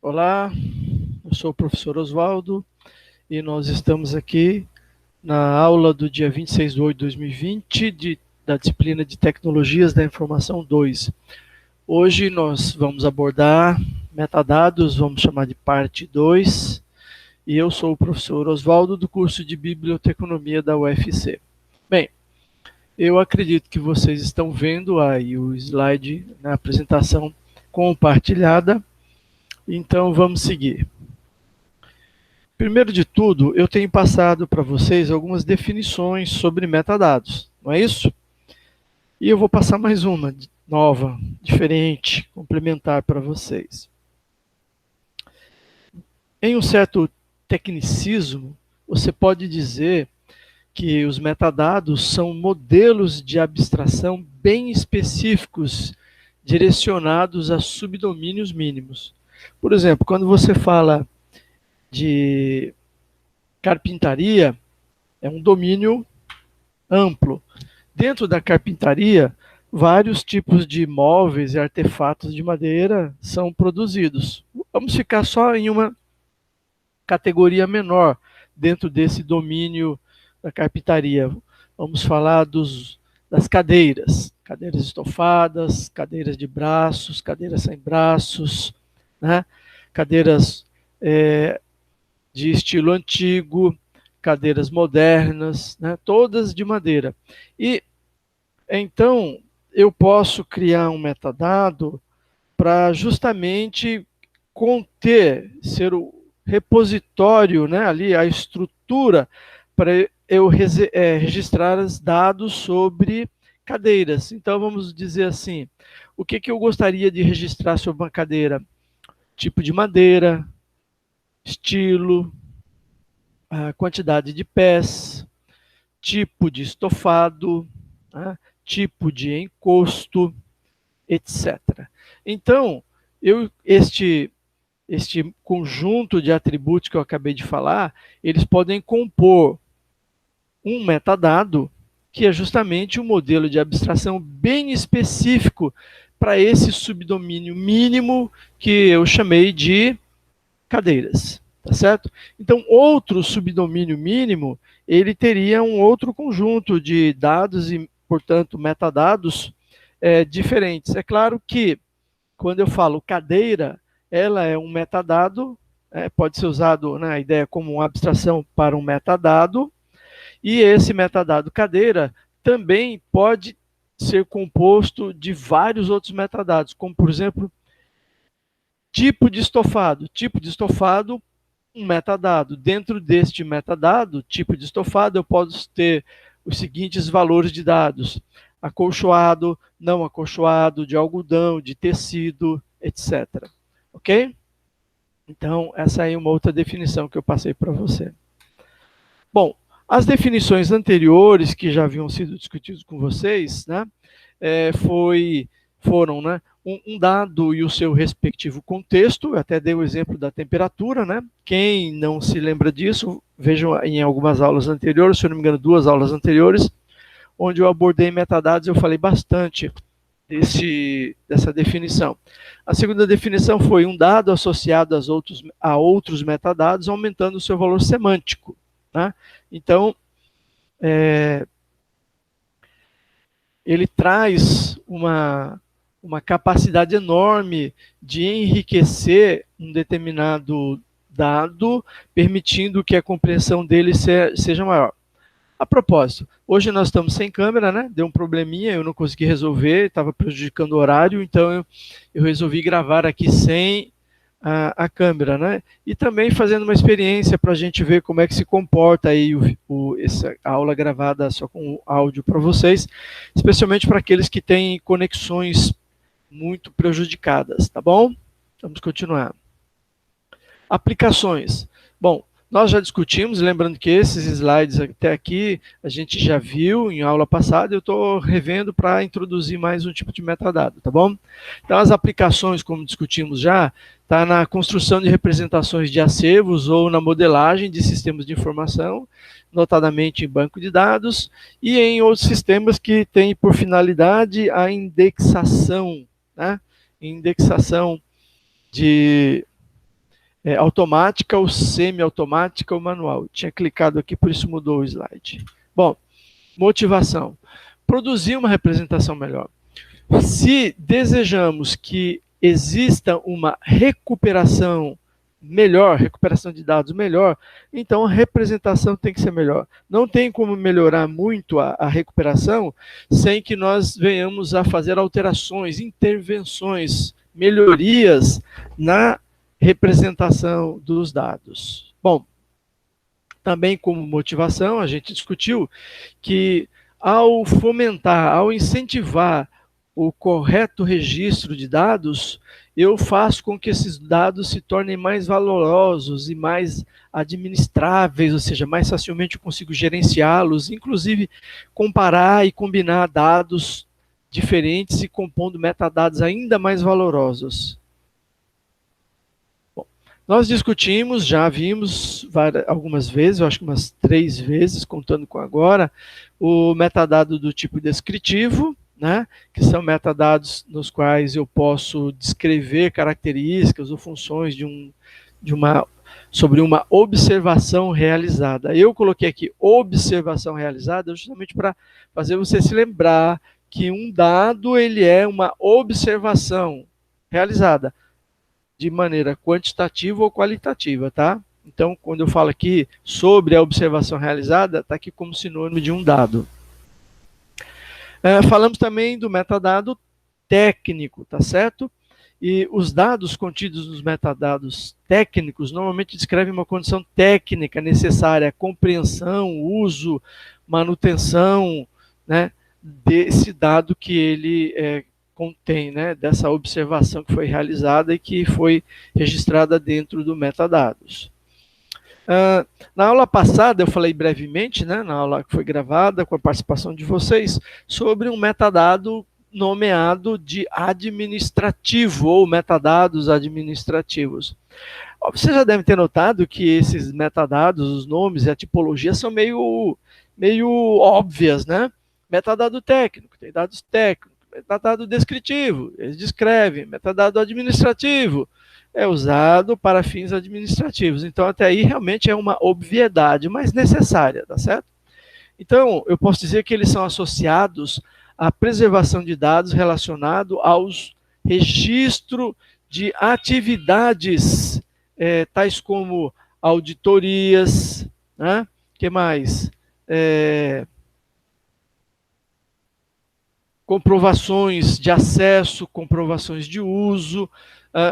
Olá, eu sou o professor Oswaldo e nós estamos aqui na aula do dia 26 de 8 de 2020 da disciplina de Tecnologias da Informação 2. Hoje nós vamos abordar metadados, vamos chamar de parte 2, e eu sou o professor Oswaldo do curso de Biblioteconomia da UFC. Bem, eu acredito que vocês estão vendo aí o slide na apresentação compartilhada, então vamos seguir. Primeiro de tudo, eu tenho passado para vocês algumas definições sobre metadados, não é isso? E eu vou passar mais uma nova, diferente, complementar para vocês. Em um certo tecnicismo, você pode dizer que os metadados são modelos de abstração bem específicos, direcionados a subdomínios mínimos. Por exemplo, quando você fala de carpintaria, é um domínio amplo. Dentro da carpintaria, vários tipos de móveis e artefatos de madeira são produzidos. Vamos ficar só em uma categoria menor dentro desse domínio da carpintaria. Vamos falar das cadeiras, cadeiras estofadas, cadeiras de braços, cadeiras sem braços, né? Cadeiras de estilo antigo, cadeiras modernas, né? Todas de madeira. E então eu posso criar um metadado para justamente conter, ser o repositório, né, ali a estrutura para eu registrar os dados sobre cadeiras. Então vamos dizer assim, o que eu gostaria de registrar sobre uma cadeira? Tipo de madeira, estilo, a quantidade de pés, tipo de estofado, né, tipo de encosto, etc. Então, este conjunto de atributos que eu acabei de falar, eles podem compor um metadado, que é justamente um modelo de abstração bem específico para esse subdomínio mínimo que eu chamei de cadeiras, tá certo? Então, outro subdomínio mínimo, ele teria um outro conjunto de dados e, portanto, metadados diferentes. É claro que, quando eu falo cadeira, ela é um metadado, pode ser usado na ideia como uma abstração para um metadado, e esse metadado cadeira também pode ser composto de vários outros metadados, como, por exemplo, tipo de estofado. Tipo de estofado, um metadado. Dentro deste metadado, tipo de estofado, eu posso ter os seguintes valores de dados: acolchoado, não acolchoado, de algodão, de tecido, etc. Ok? Então, essa aí é uma outra definição que eu passei para você. Bom, as definições anteriores que já haviam sido discutidas com vocês, né, foram, né, um dado e o seu respectivo contexto. Eu até dei o exemplo da temperatura, né? Quem não se lembra disso, vejam em algumas aulas anteriores, se eu não me engano, 2 aulas anteriores, onde eu abordei metadados, eu falei bastante dessa definição. A segunda definição foi um dado associado a outros metadados, aumentando o seu valor semântico, né? Então, ele traz uma capacidade enorme de enriquecer um determinado dado, permitindo que a compreensão dele seja maior. A propósito, hoje nós estamos sem câmera, né? Deu um probleminha, eu não consegui resolver, estava prejudicando o horário, então eu resolvi gravar aqui sem a câmera, né? E também fazendo uma experiência para a gente ver como é que se comporta aí essa aula gravada só com áudio para vocês, especialmente para aqueles que têm conexões muito prejudicadas, tá bom? Vamos continuar. Aplicações. Bom, nós já discutimos, lembrando que esses slides até aqui a gente já viu em aula passada, eu estou revendo para introduzir mais um tipo de metadado, tá bom? Então, as aplicações, como discutimos já, está na construção de representações de acervos ou na modelagem de sistemas de informação, notadamente em banco de dados, e em outros sistemas que têm por finalidade a indexação, né? Indexação de automática ou semi-automática ou manual. Tinha clicado aqui, por isso mudou o slide. Bom, motivação. Produzir uma representação melhor. Se desejamos que exista uma recuperação melhor, recuperação de dados melhor, então a representação tem que ser melhor. Não tem como melhorar muito a recuperação sem que nós venhamos a fazer alterações, intervenções, melhorias na representação dos dados. Bom, também como motivação, a gente discutiu que ao fomentar, ao incentivar o correto registro de dados, eu faço com que esses dados se tornem mais valorosos e mais administráveis, ou seja, mais facilmente eu consigo gerenciá-los, inclusive comparar e combinar dados diferentes e compondo metadados ainda mais valorosos. Bom, nós discutimos, já vimos algumas vezes, eu acho que umas 3 vezes, contando com agora, o metadado do tipo descritivo, né, que são metadados nos quais eu posso descrever características ou funções sobre uma observação realizada. Eu coloquei aqui observação realizada justamente para fazer você se lembrar que um dado ele é uma observação realizada de maneira quantitativa ou qualitativa, tá? Então, quando eu falo aqui sobre a observação realizada, está aqui como sinônimo de um dado. Falamos também do metadado técnico, tá certo? E os dados contidos nos metadados técnicos normalmente descrevem uma condição técnica necessária, compreensão, uso, manutenção, né, desse dado que ele contém, né, dessa observação que foi realizada e que foi registrada dentro do metadados. Na aula passada, eu falei brevemente, né, na aula que foi gravada, com a participação de vocês, sobre um metadado nomeado de administrativo, ou metadados administrativos. Você já deve ter notado que esses metadados, os nomes e a tipologia são meio óbvias, né? Metadado técnico, tem dados técnicos, metadado descritivo, eles descrevem, metadado administrativo, é usado para fins administrativos. Então, até aí, realmente é uma obviedade, mas necessária, tá certo? Então, eu posso dizer que eles são associados à preservação de dados relacionado aos registro de atividades, tais como auditorias, né? Que mais? Comprovações de acesso, comprovações de uso.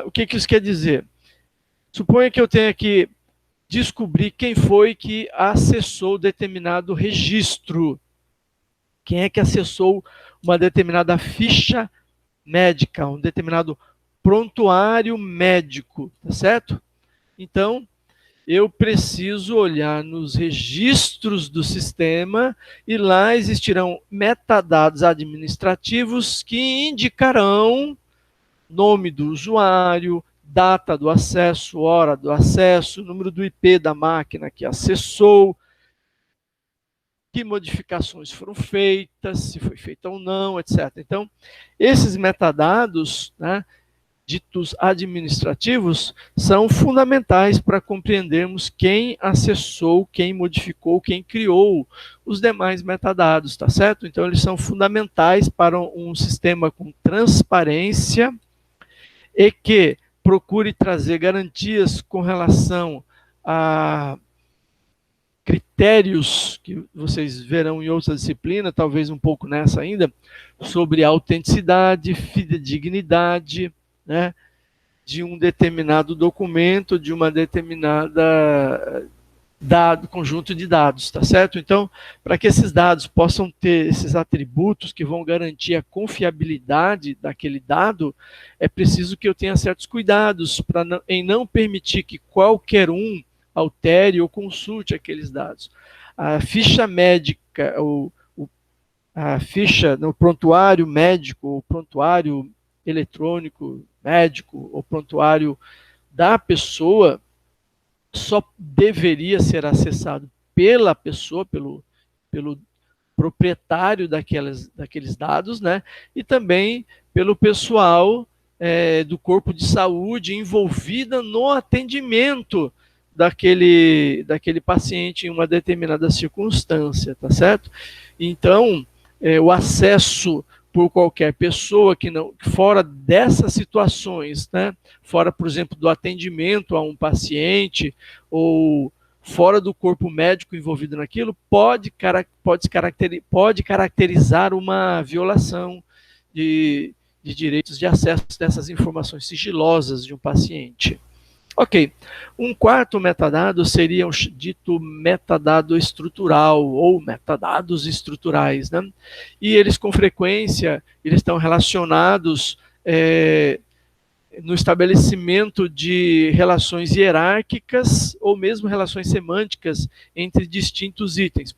O que isso quer dizer? Suponha que eu tenha que descobrir quem foi que acessou determinado registro. Quem é que acessou uma determinada ficha médica, um determinado prontuário médico, tá certo? Então, eu preciso olhar nos registros do sistema e lá existirão metadados administrativos que indicarão nome do usuário, data do acesso, hora do acesso, número do IP da máquina que acessou, que modificações foram feitas, se foi feita ou não, etc. Então, esses metadados, né, ditos administrativos, são fundamentais para compreendermos quem acessou, quem modificou, quem criou os demais metadados, tá certo? Então, eles são fundamentais para um sistema com transparência e que procure trazer garantias com relação a critérios que vocês verão em outra disciplina, talvez um pouco nessa ainda, sobre autenticidade, fidedignidade, né, de um determinado documento, de uma determinada conjunto de dados, tá certo? Então, para que esses dados possam ter esses atributos que vão garantir a confiabilidade daquele dado, é preciso que eu tenha certos cuidados em não permitir que qualquer um altere ou consulte aqueles dados. A ficha médica, a ficha no prontuário médico, o prontuário eletrônico médico, o prontuário da pessoa, só deveria ser acessado pela pessoa, pelo proprietário daqueles dados, né? E também pelo pessoal do corpo de saúde envolvida no atendimento daquele paciente em uma determinada circunstância, tá certo? Então, o acesso por qualquer pessoa que não, fora dessas situações, né? Fora, por exemplo, do atendimento a um paciente ou fora do corpo médico envolvido naquilo, pode caracterizar uma violação de direitos de acesso dessas informações sigilosas de um paciente. Ok, um quarto metadado seria o dito metadado estrutural ou metadados estruturais, né? E eles com frequência eles estão relacionados no estabelecimento de relações hierárquicas ou mesmo relações semânticas entre distintos itens.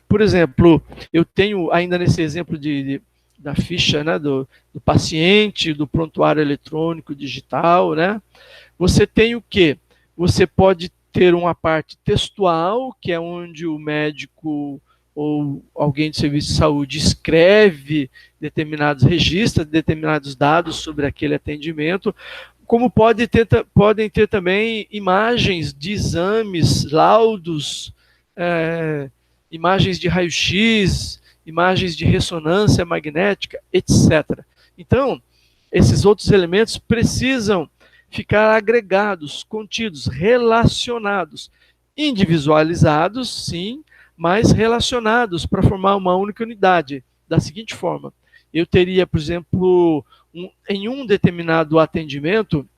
Por exemplo, eu tenho ainda nesse exemplo da ficha, né, do paciente, do prontuário eletrônico digital, né? Você tem o quê? Você pode ter uma parte textual, que é onde o médico ou alguém de serviço de saúde escreve determinados registros, determinados dados sobre aquele atendimento, como podem ter também imagens de exames, laudos, imagens de raio-x, imagens de ressonância magnética, etc. Então, esses outros elementos precisam ficar agregados, contidos, relacionados, individualizados, sim, mas relacionados para formar uma única unidade. Da seguinte forma, eu teria, por exemplo, em um determinado atendimento,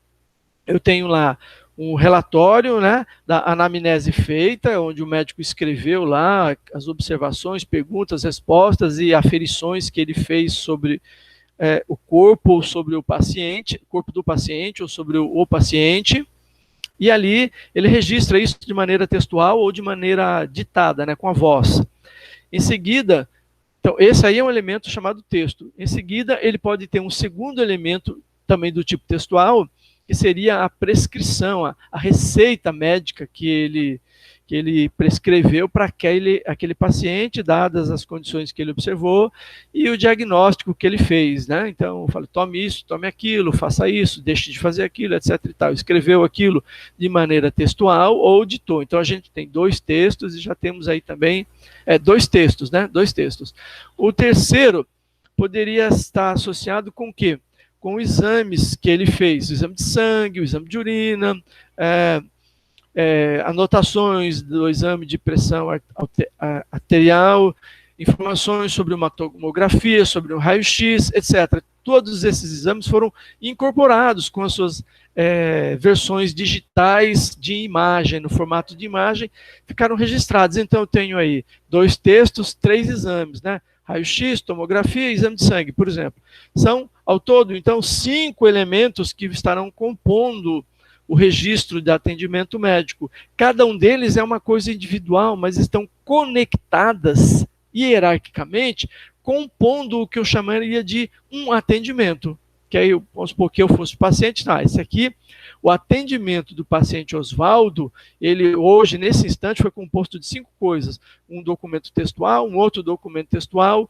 eu tenho lá um relatório, né, da anamnese feita, onde o médico escreveu lá as observações, perguntas, respostas e aferições que ele fez sobre o corpo ou sobre o paciente, corpo do paciente ou sobre o paciente, e ali ele registra isso de maneira textual ou de maneira ditada, né, com a voz. Em seguida, então esse aí é um elemento chamado texto. Em seguida, ele pode ter um segundo elemento também do tipo textual, que seria a prescrição, a receita médica que ele prescreveu para aquele paciente, dadas as condições que ele observou, e o diagnóstico que ele fez, né? Então, eu falo, tome isso, tome aquilo, faça isso, deixe de fazer aquilo, etc. e tal. Escreveu aquilo de maneira textual ou ditou. Então, a gente tem 2 textos e já temos aí também 2 textos, né? 2 textos. O terceiro poderia estar associado com o quê? Com exames que ele fez, o exame de sangue, o exame de urina, anotações do exame de pressão arterial, informações sobre uma tomografia, sobre um raio-x, etc. Todos esses exames foram incorporados com as suas versões digitais de imagem, no formato de imagem, ficaram registrados. Então, eu tenho aí 2 textos, 3 exames, né? Raio-x, tomografia e exame de sangue, por exemplo. São, ao todo, então, 5 elementos que estarão compondo o registro de atendimento médico. Cada um deles é uma coisa individual, mas estão conectadas hierarquicamente, compondo o que eu chamaria de um atendimento. Que aí, vamos supor que eu fosse paciente, esse aqui, o atendimento do paciente Oswaldo, ele hoje, nesse instante, foi composto de 5 coisas. Um documento textual, um outro documento textual,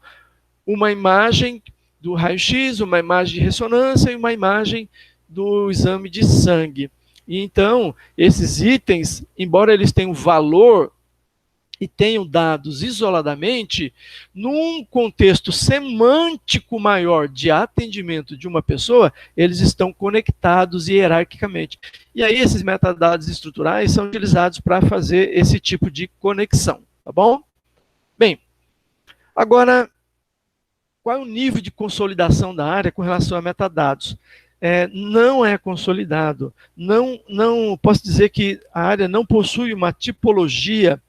uma imagem do raio-x, uma imagem de ressonância e uma imagem do exame de sangue. E então, esses itens, embora eles tenham valor e tenham dados isoladamente, num contexto semântico maior de atendimento de uma pessoa, eles estão conectados hierarquicamente. E aí esses metadados estruturais são utilizados para fazer esse tipo de conexão, tá bom? Bem, agora, qual é o nível de consolidação da área com relação a metadados? Não é consolidado. Não posso dizer que a área não possui uma tipologia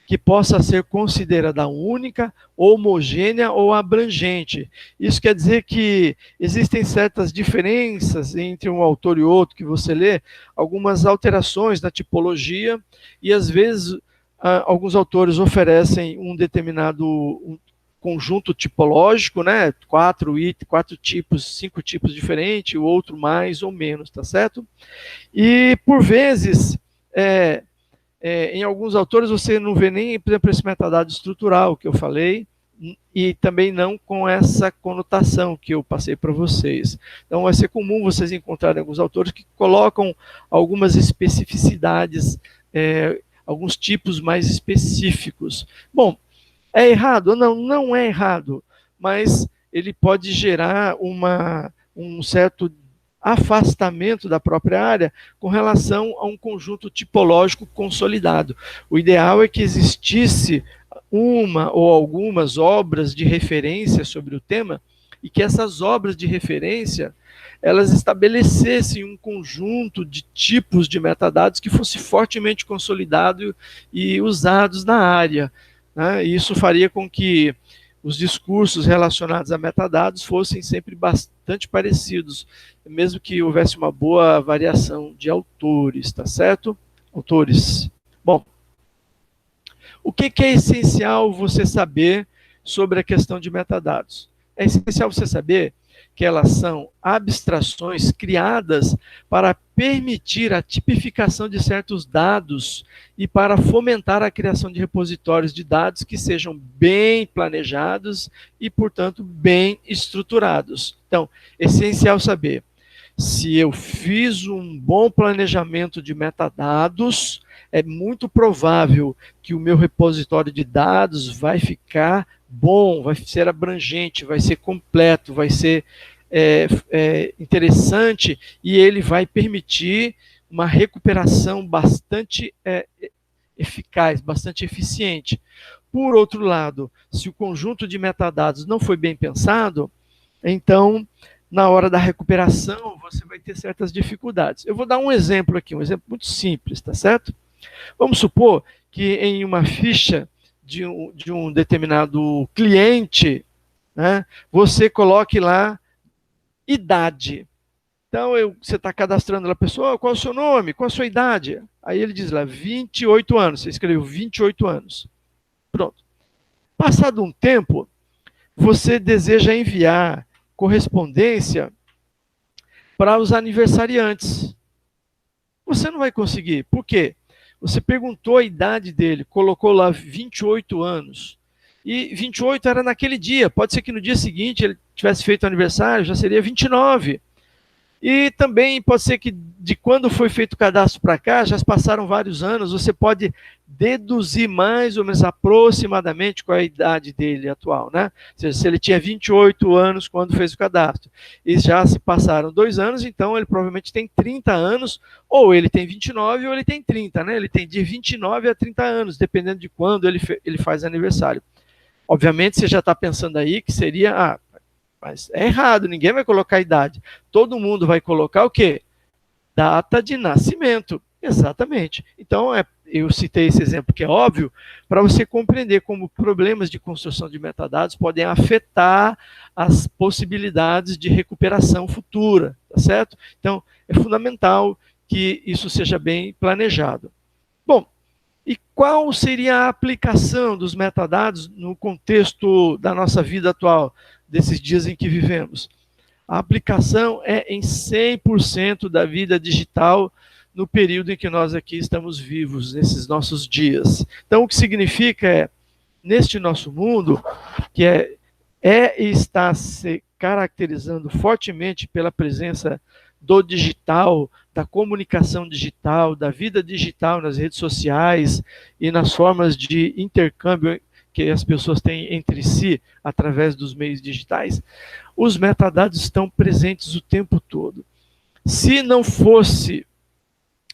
que possa ser considerada única, homogênea ou abrangente. Isso quer dizer que existem certas diferenças entre um autor e outro que você lê, algumas alterações na tipologia, e às vezes alguns autores oferecem um determinado conjunto tipológico, né? 4 tipos, 5 tipos diferentes, o outro mais ou menos, tá certo? E, por vezes, em alguns autores você não vê nem, por exemplo, esse metadado estrutural que eu falei, e também não com essa conotação que eu passei para vocês. Então vai ser comum vocês encontrarem alguns autores que colocam algumas especificidades, alguns tipos mais específicos. Bom, é errado? Não, não é errado, mas ele pode gerar um certo afastamento da própria área com relação a um conjunto tipológico consolidado. O ideal é que existisse uma ou algumas obras de referência sobre o tema e que essas obras de referência elas estabelecessem um conjunto de tipos de metadados que fosse fortemente consolidado e usados na área, né? E isso faria com que os discursos relacionados a metadados fossem sempre bastante parecidos, mesmo que houvesse uma boa variação de autores, tá certo? Autores. Bom, o que é essencial você saber sobre a questão de metadados? É essencial você saber que elas são abstrações criadas para permitir a tipificação de certos dados e para fomentar a criação de repositórios de dados que sejam bem planejados e, portanto, bem estruturados. Então, é essencial saber se eu fiz um bom planejamento de metadados, é muito provável que o meu repositório de dados vai ficar bom, vai ser abrangente, vai ser completo, vai ser interessante e ele vai permitir uma recuperação bastante eficaz, bastante eficiente. Por outro lado, se o conjunto de metadados não foi bem pensado, então, na hora da recuperação, você vai ter certas dificuldades. Eu vou dar um exemplo aqui, um exemplo muito simples, tá certo? Vamos supor que em uma ficha de um determinado cliente, né, você coloque lá idade. Então, você está cadastrando a pessoa, qual é o seu nome, qual é a sua idade? Aí ele diz lá, 28 anos, você escreveu 28 anos. Pronto. Passado um tempo, você deseja enviar correspondência para os aniversariantes. Você não vai conseguir. Por quê? Você perguntou a idade dele, colocou lá 28 anos. E 28 era naquele dia. Pode ser que no dia seguinte ele tivesse feito aniversário, já seria 29. E também pode ser que de quando foi feito o cadastro para cá, já passaram vários anos, você pode deduzir mais ou menos aproximadamente qual é a idade dele atual, né? Ou seja, se ele tinha 28 anos quando fez o cadastro, e já se passaram 2 anos, então ele provavelmente tem 30 anos, ou ele tem 29 ou ele tem 30, né? Ele tem de 29 a 30 anos, dependendo de quando ele faz aniversário. Obviamente você já está pensando aí que seria... mas é errado, ninguém vai colocar a idade. Todo mundo vai colocar o quê? Data de nascimento. Exatamente. Então, eu citei esse exemplo que é óbvio, para você compreender como problemas de construção de metadados podem afetar as possibilidades de recuperação futura, tá certo? Então, é fundamental que isso seja bem planejado. Bom, e qual seria a aplicação dos metadados no contexto da nossa vida atual, desses dias em que vivemos? A aplicação é em 100% da vida digital no período em que nós aqui estamos vivos, nesses nossos dias. Então, o que significa neste nosso mundo, que e está se caracterizando fortemente pela presença do digital, da comunicação digital, da vida digital nas redes sociais e nas formas de intercâmbio que as pessoas têm entre si através dos meios digitais, os metadados estão presentes o tempo todo. Se não fosse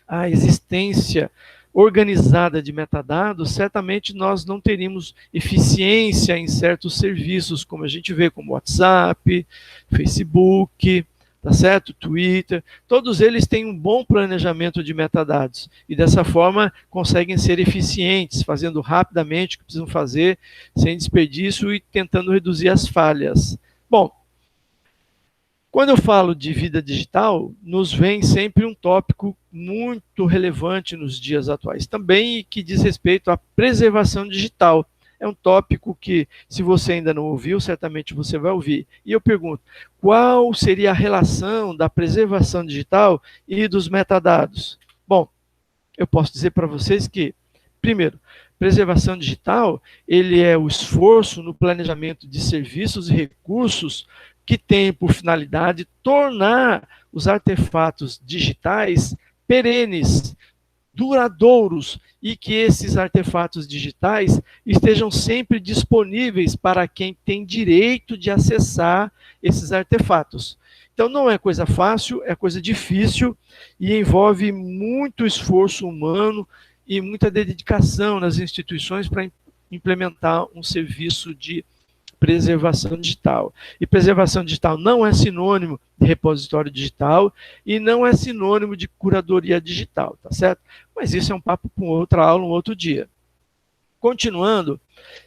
a existência organizada de metadados, certamente nós não teríamos eficiência em certos serviços, como a gente vê, como WhatsApp, Facebook, tá certo? Twitter, todos eles têm um bom planejamento de metadados e dessa forma conseguem ser eficientes, fazendo rapidamente o que precisam fazer, sem desperdício e tentando reduzir as falhas. Bom, quando eu falo de vida digital, nos vem sempre um tópico muito relevante nos dias atuais também e que diz respeito à preservação digital. É um tópico que, se você ainda não ouviu, certamente você vai ouvir. E eu pergunto, qual seria a relação da preservação digital e dos metadados? Bom, eu posso dizer para vocês que, primeiro, Preservação digital, ele é o esforço no planejamento de serviços e recursos que tem por finalidade tornar os artefatos digitais perenes, duradouros, e que esses artefatos digitais estejam sempre disponíveis para quem tem direito de acessar esses artefatos. Então não é coisa fácil, é coisa difícil e envolve muito esforço humano e muita dedicação nas instituições para implementar um serviço de preservação digital. E preservação digital não é sinônimo de repositório digital e não é sinônimo de curadoria digital, tá certo? Mas isso é um papo para outra aula, um outro dia. Continuando,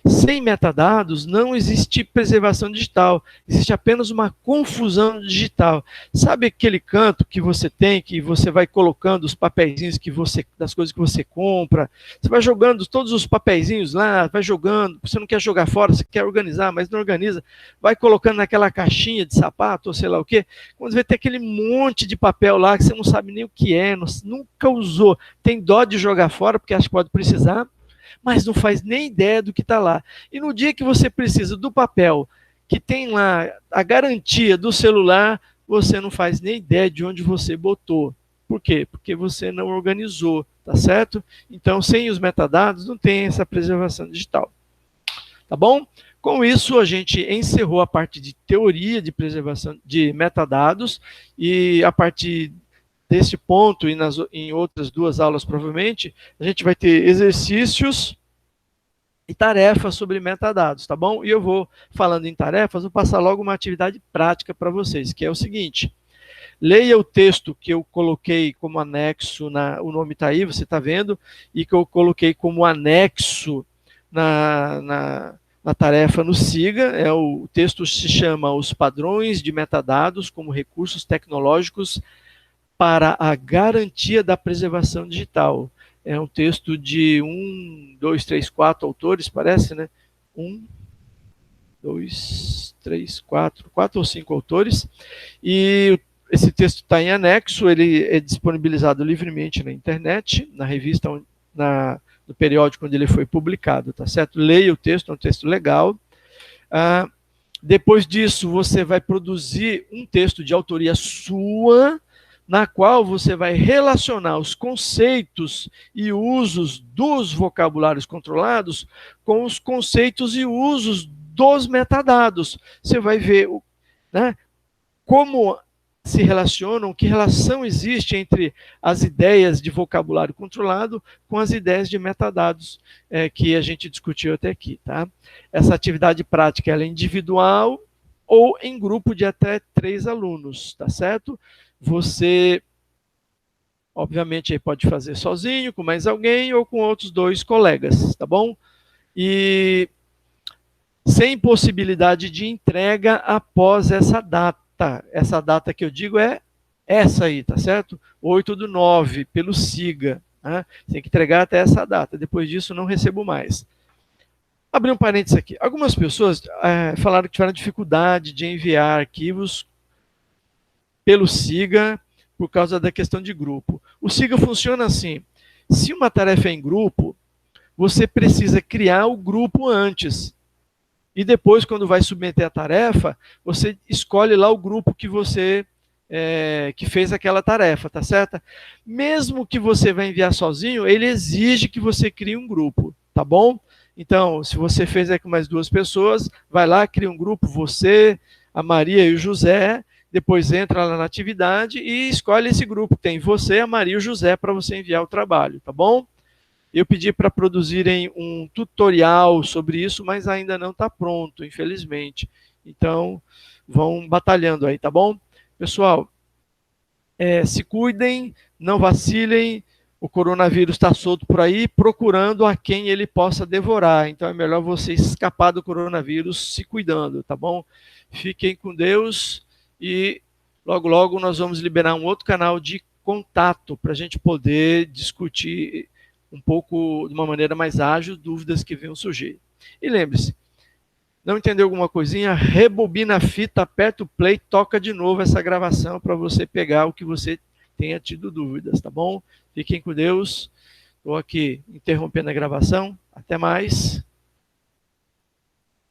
sem metadados não existe preservação digital, existe apenas uma confusão digital. Sabe aquele canto que você tem, que você vai colocando os papeizinhos das coisas que você compra, você vai jogando todos os papeizinhos lá, vai jogando, você não quer jogar fora, você quer organizar, mas não organiza, vai colocando naquela caixinha de sapato ou sei lá o quê, quando você vê tem aquele monte de papel lá que você não sabe nem o que é, nunca usou, tem dó de jogar fora porque acha que pode precisar, mas não faz nem ideia do que está lá. E no dia que você precisa do papel, que tem lá a garantia do celular, você não faz nem ideia de onde você botou. Por quê? Porque você não organizou, tá certo? Então, sem os metadados, não tem essa preservação digital. Tá bom? Com isso, a gente encerrou a parte de teoria de preservação de metadados, e a partir desse ponto e em outras duas aulas, provavelmente, a gente vai ter exercícios e tarefas sobre metadados, tá bom? E eu vou, falando em tarefas, vou passar logo uma atividade prática para vocês, que é o seguinte: leia o texto que eu coloquei como anexo, o nome está aí, você está vendo, e que eu coloquei como anexo na tarefa no SIGA. O texto se chama Os Padrões de Metadados como Recursos Tecnológicos para a Garantia da Preservação Digital. É um texto de 1, 2, 3, 4 autores, parece, né? 1, 2, 3, 4 ou 5 autores. E esse texto está em anexo, ele é disponibilizado livremente na internet, na revista, no periódico onde ele foi publicado, tá certo? Leia o texto, é um texto legal. Depois disso, você vai produzir um texto de autoria sua, na qual você vai relacionar os conceitos e usos dos vocabulários controlados com os conceitos e usos dos metadados. Você vai ver, né, como se relacionam, que relação existe entre as ideias de vocabulário controlado com as ideias de metadados que a gente discutiu até aqui, tá? Essa atividade prática ela é individual ou em grupo de até 3 alunos, tá certo? Você, obviamente, aí pode fazer sozinho, com mais alguém, ou com outros 2 colegas, tá bom? E sem possibilidade de entrega após essa data. Essa data que eu digo é essa aí, tá certo? 8/9, pelo SIGA. Né? Tem que entregar até essa data. Depois disso, não recebo mais. Abrir um parênteses aqui. Algumas pessoas falaram que tiveram dificuldade de enviar arquivos pelo SIGA por causa da questão de grupo. O SIGA funciona assim: se uma tarefa é em grupo, você precisa criar o grupo antes. E depois, quando vai submeter a tarefa, você escolhe lá o grupo que você que fez aquela tarefa, tá certo? Mesmo que você vai enviar sozinho, ele exige que você crie um grupo, tá bom? Então, se você fez com mais 2 pessoas, vai lá, cria um grupo, você, a Maria e o José, depois entra lá na atividade e escolhe esse grupo. Tem você, a Maria e o José para você enviar o trabalho, tá bom? Eu pedi para produzirem um tutorial sobre isso, mas ainda não está pronto, infelizmente. Então, vão batalhando aí, tá bom? Pessoal, se cuidem, não vacilem. O coronavírus está solto por aí, procurando a quem ele possa devorar. Então, é melhor você escapar do coronavírus se cuidando, tá bom? Fiquem com Deus e logo, logo nós vamos liberar um outro canal de contato para a gente poder discutir um pouco, de uma maneira mais ágil, dúvidas que venham surgir. E lembre-se, não entendeu alguma coisinha? Rebobina a fita, aperta o play, toca de novo essa gravação para você pegar o que você tenha tido dúvidas, tá bom? Fiquem com Deus. Estou aqui interrompendo a gravação. Até mais.